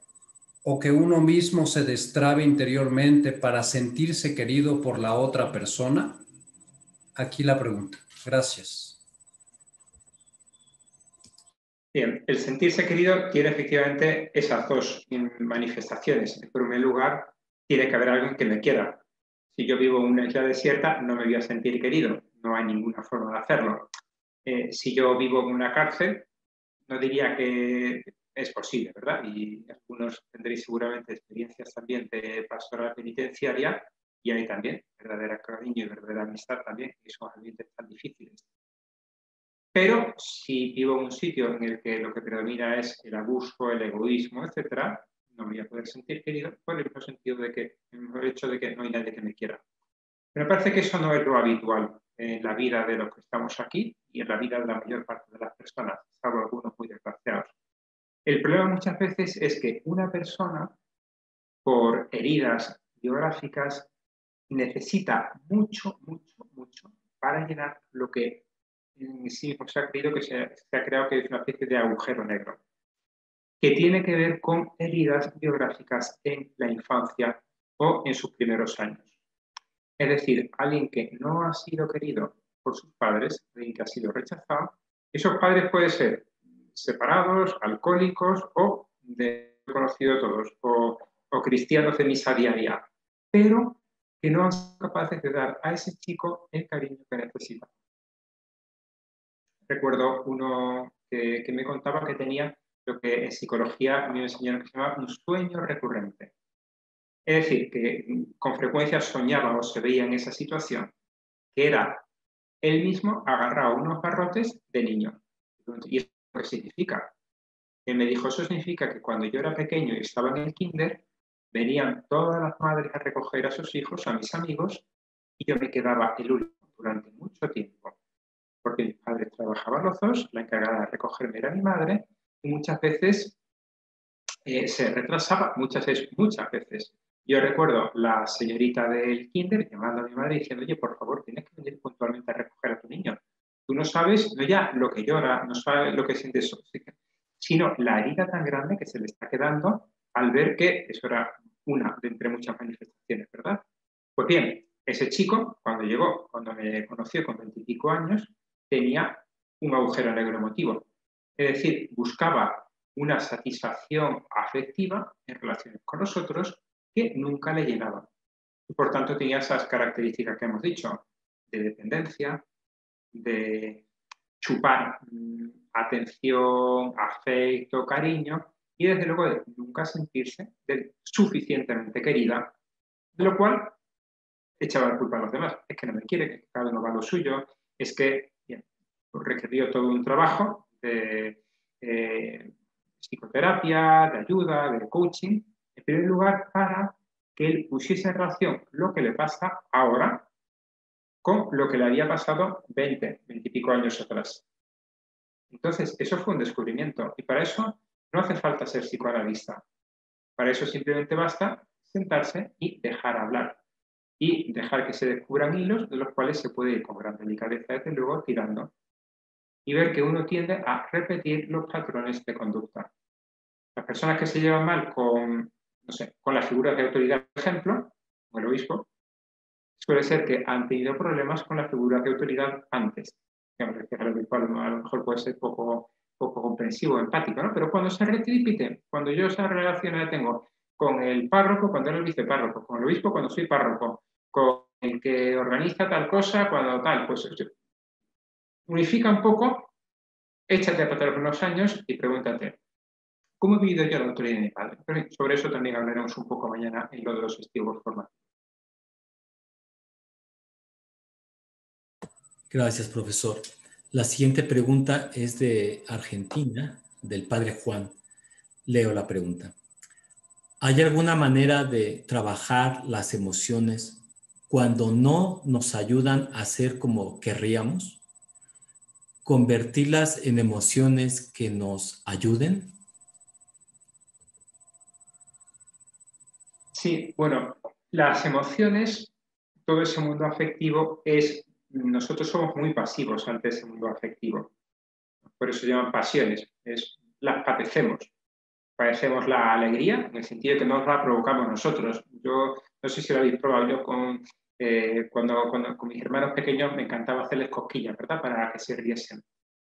o que uno mismo se destrabe interiormente para sentirse querido por la otra persona? Aquí la pregunta. Gracias. Bien, el sentirse querido tiene efectivamente esas dos manifestaciones. En primer lugar, tiene que haber alguien que me quiera. Si yo vivo en una isla desierta, no me voy a sentir querido. No hay ninguna forma de hacerlo. Si yo vivo en una cárcel, no diría que es posible, ¿verdad? Y algunos tendréis seguramente experiencias también de pastoral penitenciaria y hay también verdadera cariño y verdadera amistad también, y son ambientes tan difíciles. Pero si vivo en un sitio en el que lo que predomina es el abuso, el egoísmo, etc., no me voy a poder sentir querido por el mismo sentido de que, el hecho de que no hay nadie que me quiera. Pero me parece que eso no es lo habitual en la vida de los que estamos aquí y en la vida de la mayor parte de las personas, salvo algunos muy desgraciados. El problema muchas veces es que una persona, por heridas biográficas, necesita mucho, mucho, mucho para llenar lo que en sí mismo se ha creído que se ha creado que es una especie de agujero negro, que tiene que ver con heridas biográficas en la infancia o en sus primeros años. Es decir, alguien que no ha sido querido por sus padres, alguien que ha sido rechazado, esos padres pueden ser separados, alcohólicos o de conocido todos, o cristianos de misa diaria, pero que no han sido capaces de dar a ese chico el cariño que necesita. Recuerdo uno que me contaba que tenía lo que en psicología me enseñaron que se llama un sueño recurrente. Es decir, que con frecuencia soñaba o se veía en esa situación, que era él mismo agarraba unos barrotes de niño. ¿Y eso qué significa? Él me dijo, eso significa que cuando yo era pequeño y estaba en el kinder, venían todas las madres a recoger a sus hijos, a mis amigos, y yo me quedaba el último durante mucho tiempo. Porque mis padres trabajaban los dos, la encargada de recogerme era mi madre, y muchas veces se retrasaba, muchas veces. Yo recuerdo la señorita del kinder llamando a mi madre diciendo, oye, por favor, tienes que venir puntualmente a recoger a tu niño. Tú no sabes, no ya lo que llora, no sabes lo que siente eso, sino la herida tan grande que se le está quedando al ver que eso era una de entre muchas manifestaciones, ¿verdad? Pues bien, ese chico, cuando llegó, cuando me conoció con 20 y pico años, tenía un agujero negro emotivo. Es decir, buscaba una satisfacción afectiva en relaciones con los otros que nunca le llenaban. Y por tanto tenía esas características que hemos dicho, de dependencia, de chupar atención, afecto, cariño, y desde luego de nunca sentirse suficientemente querida, de lo cual echaba la culpa a los demás. Es que no me quiere, que cada uno va a lo suyo, es que bien, pues requirió todo un trabajo de psicoterapia, de ayuda, de coaching, en primer lugar para que él pusiese en relación lo que le pasa ahora con lo que le había pasado 20 y pico años atrás. Entonces, eso fue un descubrimiento y para eso no hace falta ser psicoanalista. Para eso simplemente basta sentarse y dejar hablar y dejar que se descubran hilos de los cuales se puede ir con gran delicadeza desde luego tirando y ver que uno tiende a repetir los patrones de conducta. Las personas que se llevan mal con, no sé, con las figuras de autoridad, por ejemplo, como el obispo, suele ser que han tenido problemas con las figuras de autoridad antes. Que me refiero al obispo, a lo mejor puede ser poco comprensivo, empático, ¿no? Pero cuando se repite, cuando yo esa relación la tengo con el párroco, cuando era el vicepárroco, con el obispo, cuando soy párroco, con el que organiza tal cosa, cuando tal, pues unifica un poco, échate a patar unos años y pregúntate, ¿cómo he vivido yo la autoridad de mi padre? Pero sobre eso también hablaremos un poco mañana en lo de los estilos formativos. Gracias, profesor. La siguiente pregunta es de Argentina, del padre Juan. Leo la pregunta. ¿Hay alguna manera de trabajar las emociones cuando no nos ayudan a ser como querríamos? ¿Convertirlas en emociones que nos ayuden? Sí, bueno, las emociones, todo ese mundo afectivo nosotros somos muy pasivos ante ese mundo afectivo. Por eso se llaman pasiones, las padecemos. Padecemos la alegría, en el sentido de que nos la provocamos nosotros. Yo no sé si lo habéis probado, yo cuando con mis hermanos pequeños me encantaba hacerles cosquillas, ¿verdad? Para que se riesen.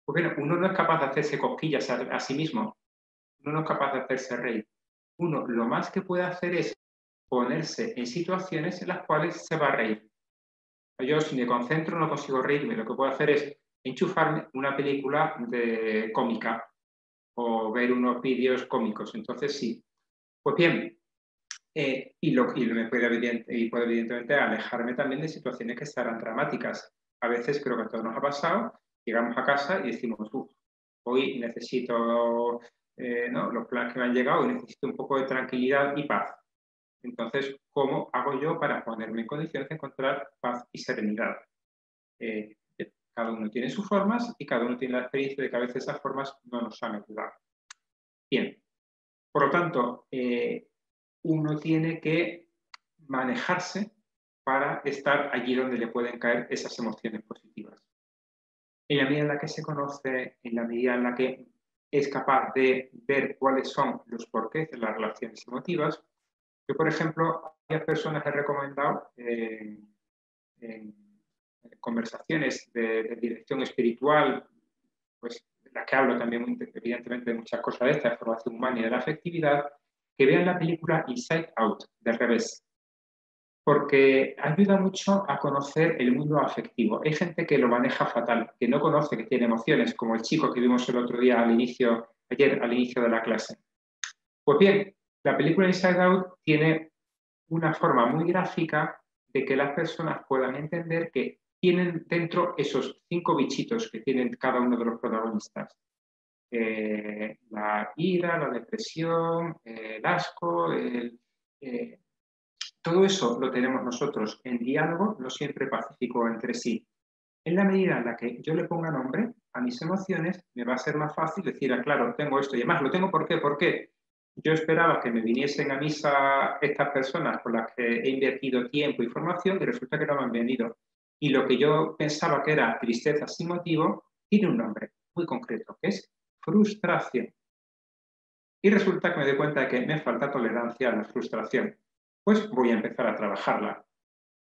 Pues bueno, uno no es capaz de hacerse cosquillas a sí mismo, uno no es capaz de hacerse reír. Uno lo más que puede hacer es ponerse en situaciones en las cuales se va a reír. Yo si me concentro no consigo reírme, lo que puedo hacer es enchufarme una película cómica o ver unos vídeos cómicos. Entonces sí. Pues bien, puedo evidentemente alejarme también de situaciones que estarán dramáticas. A veces creo que a todos nos ha pasado, llegamos a casa y decimos, hoy necesito los planes que me han llegado y necesito un poco de tranquilidad y paz. Entonces, ¿cómo hago yo para ponerme en condiciones de encontrar paz y serenidad? Cada uno tiene sus formas y cada uno tiene la experiencia de que a veces esas formas no nos han ayudado. Bien, por lo tanto, uno tiene que manejarse para estar allí donde le pueden caer esas emociones positivas. En la medida en la que se conoce, en la medida en la que es capaz de ver cuáles son los porqués de las relaciones emotivas, yo, por ejemplo, a varias personas he recomendado en conversaciones de dirección espiritual, pues en las que hablo también evidentemente de muchas cosas de esta, de formación humana y de la afectividad, que vean la película Inside Out, del revés, porque ayuda mucho a conocer el mundo afectivo. Hay gente que lo maneja fatal, que no conoce, que tiene emociones, como el chico que vimos el otro día ayer al inicio de la clase. Pues bien, la película Inside Out tiene una forma muy gráfica de que las personas puedan entender que tienen dentro esos 5 bichitos que tienen cada uno de los protagonistas. La ira, la depresión, el asco, todo eso lo tenemos nosotros en diálogo, no siempre pacífico entre sí. En la medida en la que yo le ponga nombre a mis emociones, me va a ser más fácil decir, claro, tengo esto y además lo tengo, ¿por qué? Porque yo esperaba que me viniesen a misa estas personas con las que he invertido tiempo y formación y resulta que no me han venido. Y lo que yo pensaba que era tristeza sin motivo, tiene un nombre muy concreto, que es frustración. Y resulta que me doy cuenta de que me falta tolerancia a la frustración. Pues voy a empezar a trabajarla.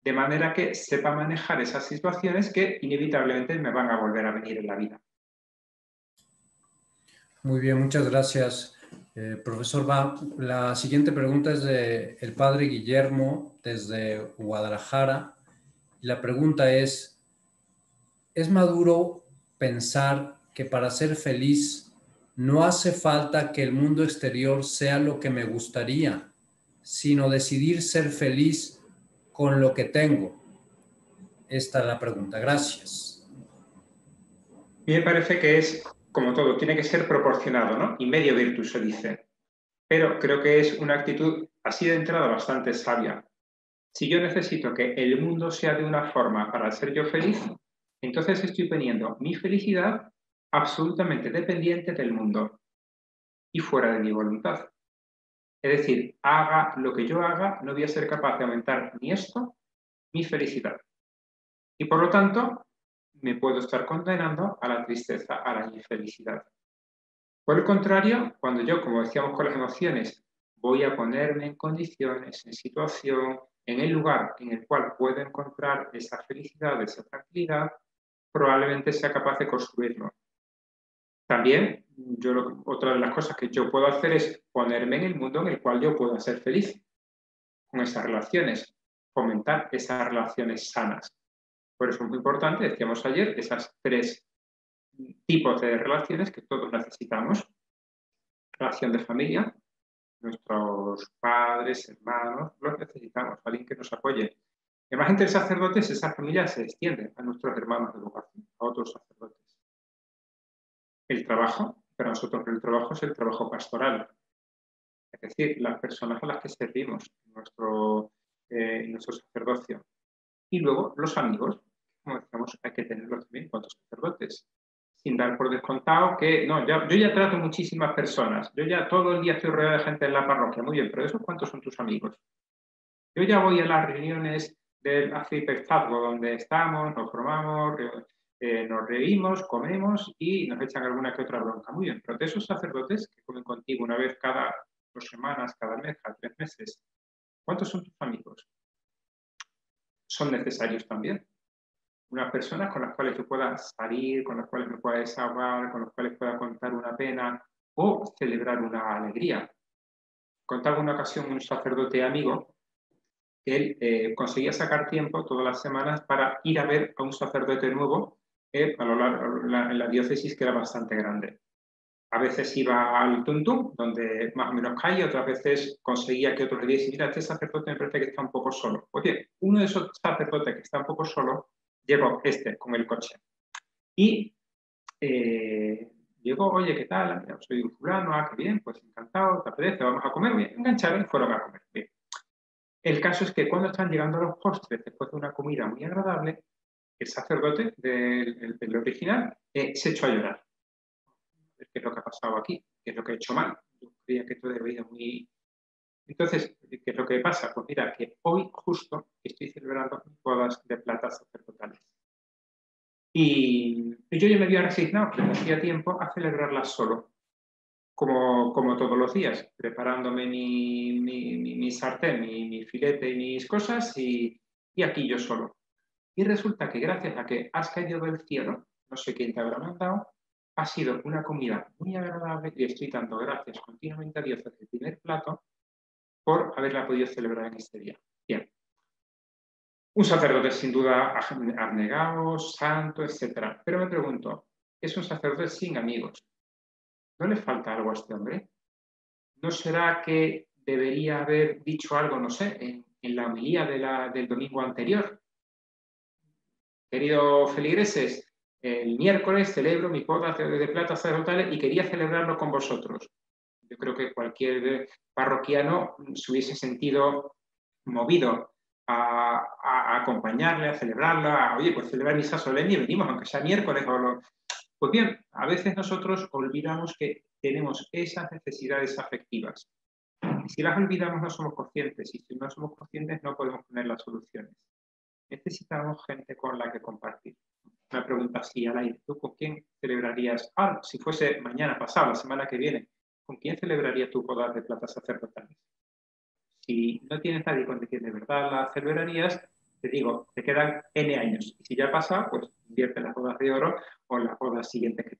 De manera que sepa manejar esas situaciones que inevitablemente me van a volver a venir en la vida. Muy bien, muchas gracias, profesor. La siguiente pregunta es del padre Guillermo desde Guadalajara. Y la pregunta ¿es maduro pensar que para ser feliz no hace falta que el mundo exterior sea lo que me gustaría, sino decidir ser feliz con lo que tengo? Esta es la pregunta. Gracias. A mí me parece que es, como todo, tiene que ser proporcionado, ¿no? Y medio virtus se dice. Pero creo que es una actitud así de entrada bastante sabia. Si yo necesito que el mundo sea de una forma para ser yo feliz, entonces estoy poniendo mi felicidad absolutamente dependiente del mundo y fuera de mi voluntad. Es decir, haga lo que yo haga, no voy a ser capaz de aumentar ni esto, mi felicidad. Y por lo tanto, me puedo estar condenando a la tristeza, a la infelicidad. Por el contrario, cuando yo, como decíamos con las emociones, voy a ponerme en condiciones, en situación, en el lugar en el cual puedo encontrar esa felicidad, esa tranquilidad, probablemente sea capaz de construirlo. También, otra de las cosas que yo puedo hacer es ponerme en el mundo en el cual yo pueda ser feliz con esas relaciones, fomentar esas relaciones sanas. Por eso es muy importante, decíamos ayer, esas 3 tipos de relaciones que todos necesitamos. Relación de familia, nuestros padres, hermanos, los necesitamos, alguien que nos apoye. Además, entre sacerdotes, esa familia se extiende a nuestros hermanos de vocación, a otros sacerdotes. El trabajo, para nosotros el trabajo es el trabajo pastoral, es decir, las personas a las que servimos en nuestro sacerdocio. Y luego los amigos, como decíamos, hay que tenerlos también cuantos sacerdotes, sin dar por descontado que, no, yo ya trato muchísimas personas, yo ya todo el día estoy rodeado de gente en la parroquia, muy bien, pero ¿esos cuántos son tus amigos? Yo ya voy a las reuniones del arciprestazgo donde estamos, nos formamos, nos reímos, comemos y nos echan alguna que otra bronca. Muy bien, pero de esos sacerdotes que comen contigo una vez cada 2 semanas, cada mes, cada 3 meses, ¿cuántos son tus amigos? Son necesarios también. Unas personas con las cuales yo pueda salir, con las cuales me pueda desahogar, con las cuales pueda contar una pena o celebrar una alegría. Contaba una ocasión un sacerdote amigo que él conseguía sacar tiempo todas las semanas para ir a ver a un sacerdote nuevo en la diócesis, que era bastante grande. A veces iba al Tuntum, donde más o menos caía, otras veces conseguía que otro le dijese, mira, este sacerdote me parece que está un poco solo. Pues bien, uno de esos sacerdotes que está un poco solo, llegó con el coche. Y llegó, oye, ¿qué tal? Mira, soy un fulano, qué bien, pues encantado, te apetece, vamos a comer. Bien, engancharon y fueron a comer. Bien. El caso es que cuando están llegando los postres, después de una comida muy agradable, el sacerdote del original se echó a llorar. ¿Qué es lo que ha pasado aquí? ¿Qué es lo que he hecho mal? Yo creía que todo era vida muy... Entonces, ¿qué es lo que pasa? Pues mira, que hoy justo estoy celebrando bodas de plata sacerdotales. Y yo ya me había resignado desde hacía tiempo a celebrarlas solo, como todos los días, preparándome mi sartén, mi filete y mis cosas, y aquí yo solo. Y resulta que gracias a que has caído del cielo, no sé quién te habrá mandado, ha sido una comida muy agradable y estoy dando gracias continuamente a Dios desde el primer plato por haberla podido celebrar en este día. Bien. Un sacerdote sin duda abnegado, santo, etc. Pero me pregunto, es un sacerdote sin amigos. ¿No le falta algo a este hombre? ¿No será que debería haber dicho algo, no sé, en la homilía del domingo anterior? queridos feligreses, el miércoles celebro mis bodas de plata sacerdotales y quería celebrarlo con vosotros. Yo creo que cualquier parroquiano se hubiese sentido movido a acompañarle, a celebrarla, oye, pues celebrar misa solemne y venimos, aunque sea miércoles o lo... Pues bien, a veces nosotros olvidamos que tenemos esas necesidades afectivas. Y si las olvidamos no somos conscientes, y si no somos conscientes no podemos poner las soluciones. Necesitamos gente con la que compartir. Una pregunta así al aire. ¿Tú con quién celebrarías? Si fuese mañana, pasado, la semana que viene, ¿con quién celebrarías tu boda de plata sacerdotales? Si no tienes nadie con quien de verdad la celebrarías, te digo, te quedan N años. Y si ya pasa, pues invierte en las bodas de oro o en las bodas siguientes que